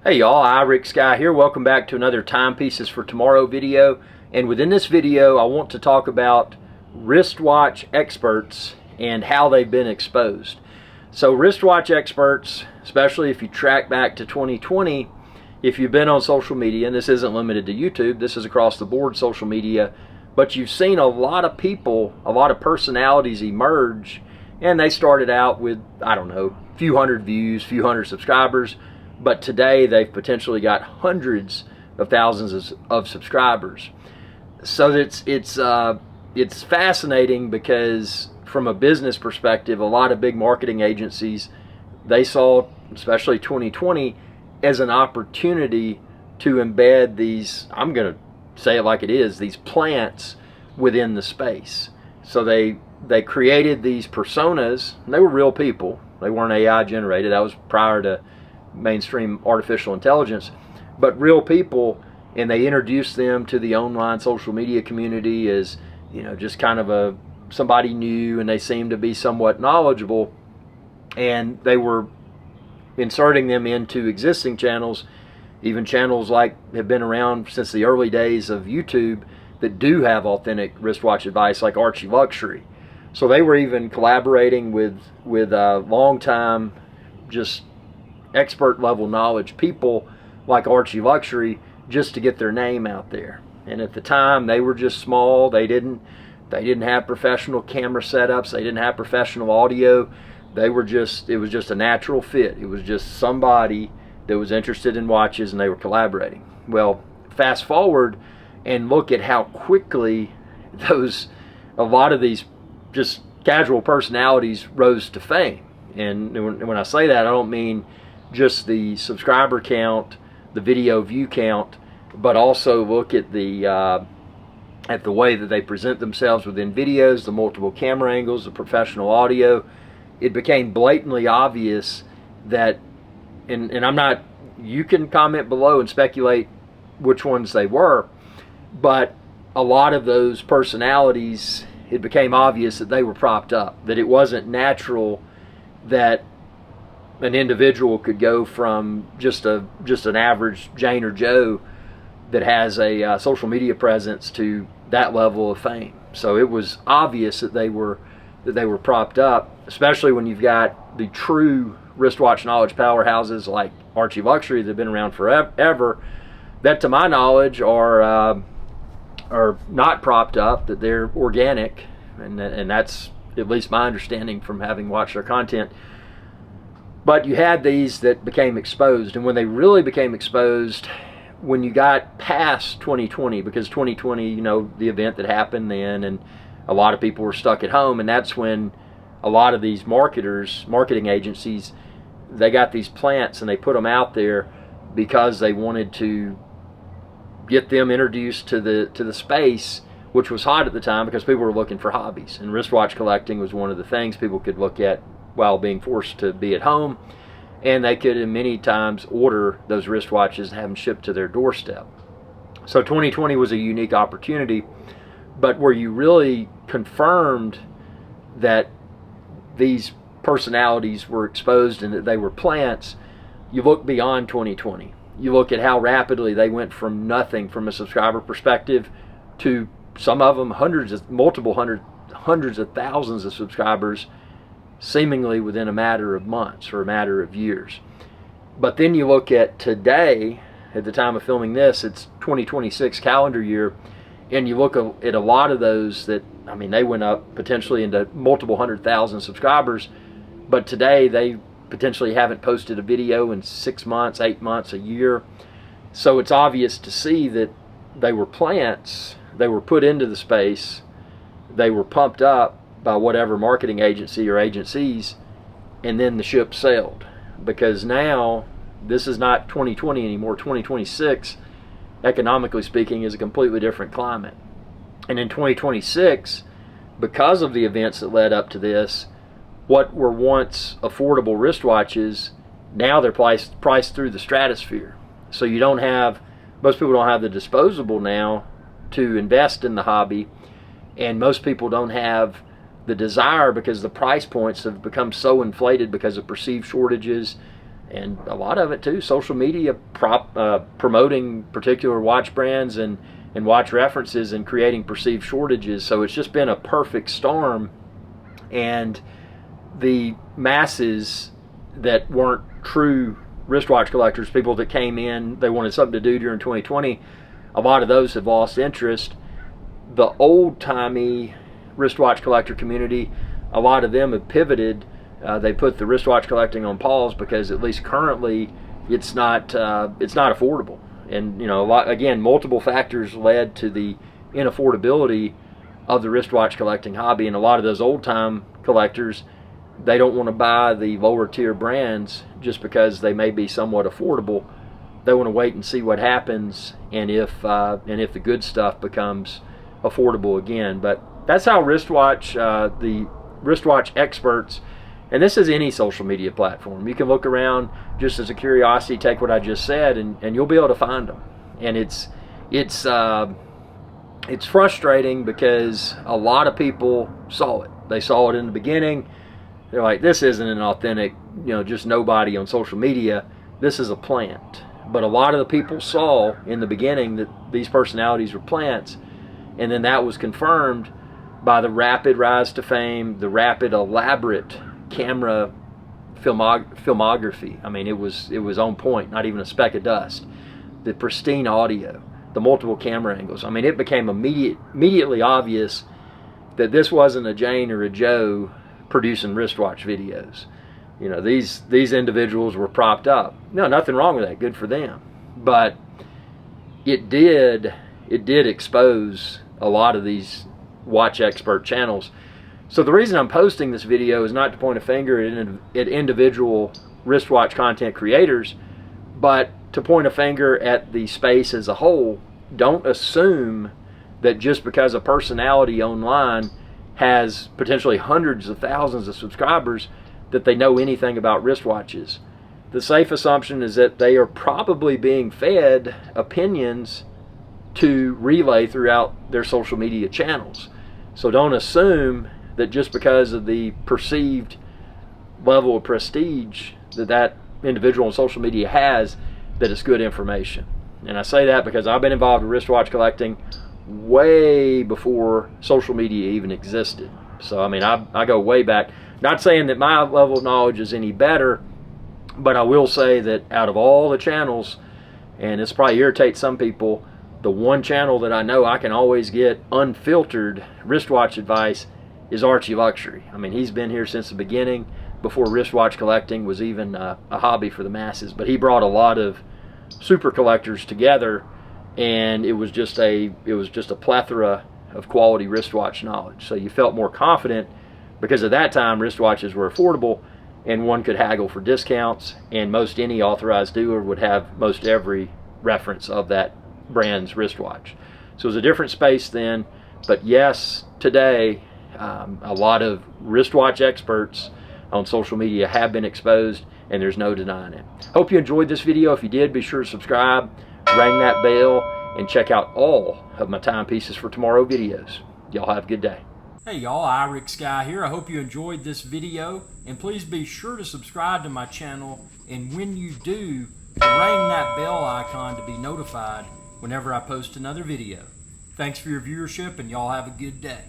Hey y'all, Rick Sky here. Welcome back to another Timepieces for Tomorrow video. And within this video, I want to talk about wristwatch experts and how they've been exposed. So wristwatch experts, especially if you track back to 2020, if you've been on social media, and this isn't limited to YouTube, this is across the board social media, but you've seen a lot of people, a lot of personalities emerge, and they started out with, I don't know, a few hundred views, a few hundred subscribers. But today they've potentially got hundreds of thousands of subscribers. So it's fascinating because from a business perspective, a lot of big marketing agencies, they saw, especially 2020, as an opportunity to embed these, I'm going to say it like it is, these plants within the space. So they created these personas, and they were real people. They weren't AI generated. That was prior to mainstream artificial intelligence, but real people, and they introduced them to the online social media community as, you know, just kind of somebody new, and they seemed to be somewhat knowledgeable, and they were inserting them into existing channels, even channels like have been around since the early days of YouTube that do have authentic wristwatch advice, like Archie Luxury. So they were even collaborating with long-time, just expert level knowledge people like Archie Luxury, just to get their name out there. And at the time, they were just small. They didn't have professional camera setups. They didn't have professional audio. It was just a natural fit. It was just somebody that was interested in watches, and they were collaborating. Well, fast forward and look at how quickly a lot of these just casual personalities rose to fame. And when I say that, I don't mean just the subscriber count, the video view count, but also look at the way that they present themselves within videos, the multiple camera angles, the professional audio. It became blatantly obvious that, and I'm not, you can comment below and speculate which ones they were, but a lot of those personalities, it became obvious that they were propped up, that it wasn't natural that an individual could go from just an average Jane or Joe that has a social media presence to that level of fame. So it was obvious that they were propped up, especially when you've got the true wristwatch knowledge powerhouses like Archie Luxury that have been around forever, that to my knowledge are not propped up, that they're organic, and that's at least my understanding from having watched their content. But you had these that became exposed, and when they really became exposed, when you got past 2020, because 2020, you know, the event that happened then, and a lot of people were stuck at home, and that's when a lot of these marketing agencies, they got these plants and they put them out there because they wanted to get them introduced to the space, which was hot at the time because people were looking for hobbies, and wristwatch collecting was one of the things people could look at while being forced to be at home, and they could many times order those wristwatches and have them shipped to their doorstep. So 2020 was a unique opportunity, but where you really confirmed that these personalities were exposed and that they were plants, you look beyond 2020. You look at how rapidly they went from nothing from a subscriber perspective to some of them hundreds of thousands of subscribers, seemingly within a matter of months or a matter of years. But then you look at today, at the time of filming this, it's 2026 calendar year, and you look at a lot of those that, I mean, they went up potentially into multiple 100,000 subscribers, but today they potentially haven't posted a video in 6 months, 8 months, a year. So it's obvious to see that they were plants, they were put into the space, they were pumped up by whatever marketing agency or agencies, and then the ship sailed. Because now, this is not 2020 anymore. 2026, economically speaking, is a completely different climate. And in 2026, because of the events that led up to this, what were once affordable wristwatches, now they're priced through the stratosphere. So most people don't have the disposable now to invest in the hobby, and most people don't have the desire because the price points have become so inflated because of perceived shortages, And a lot of it too, social media promoting particular watch brands and watch references and creating perceived shortages. So it's just been a perfect storm. And the masses that weren't true wristwatch collectors, people that came in, they wanted something to do during 2020, a lot of those have lost interest. The old-timey wristwatch collector community, a lot of them have pivoted. They put the wristwatch collecting on pause because at least currently it's not affordable. And again, multiple factors led to the inaffordability of the wristwatch collecting hobby. And a lot of those old-time collectors, they don't want to buy the lower tier brands just because they may be somewhat affordable. They want to wait and see what happens, and if the good stuff becomes affordable again. But that's how the wristwatch experts, and this is any social media platform, you can look around just as a curiosity, take what I just said, and you'll be able to find them. And it's frustrating because a lot of people saw it. They saw it in the beginning. They're like, this isn't an authentic, just nobody on social media. This is a plant. But a lot of the people saw in the beginning that these personalities were plants, and then that was confirmed by the rapid rise to fame, the rapid, elaborate camera filmography. I mean, it was on point, not even a speck of dust. The pristine audio, the multiple camera angles. I mean, it became immediately obvious that this wasn't a Jane or a Joe producing wristwatch videos. These individuals were propped up. No, nothing wrong with that. Good for them. But it did expose a lot of these watch expert channels. So the reason I'm posting this video is not to point a finger at individual wristwatch content creators, but to point a finger at the space as a whole. Don't assume that just because a personality online has potentially hundreds of thousands of subscribers that they know anything about wristwatches. The safe assumption is that they are probably being fed opinions to relay throughout their social media channels. So don't assume that just because of the perceived level of prestige that individual on social media has, that it's good information. And I say that because I've been involved in wristwatch collecting way before social media even existed. So I mean, I go way back. Not saying that my level of knowledge is any better, but I will say that out of all the channels, and this probably irritates some people, the one channel that I know I can always get unfiltered wristwatch advice is Archie Luxury. I mean, he's been here since the beginning, before wristwatch collecting was even a hobby for the masses. But he brought a lot of super collectors together, and it was just a plethora of quality wristwatch knowledge. So you felt more confident because at that time wristwatches were affordable and one could haggle for discounts, and most any authorized dealer would have most every reference of that brand's wristwatch. So it was a different space then. But yes, today a lot of wristwatch experts on social media have been exposed, and there's no denying it. Hope you enjoyed this video. If you did, be sure to subscribe, ring that bell, and check out all of my Timepieces for Tomorrow videos. Y'all have a good day. Hey y'all, iRick Sky here. I hope you enjoyed this video, and please be sure to subscribe to my channel, and when you do, ring that bell icon to be notified whenever I post another video. Thanks for your viewership, and y'all have a good day.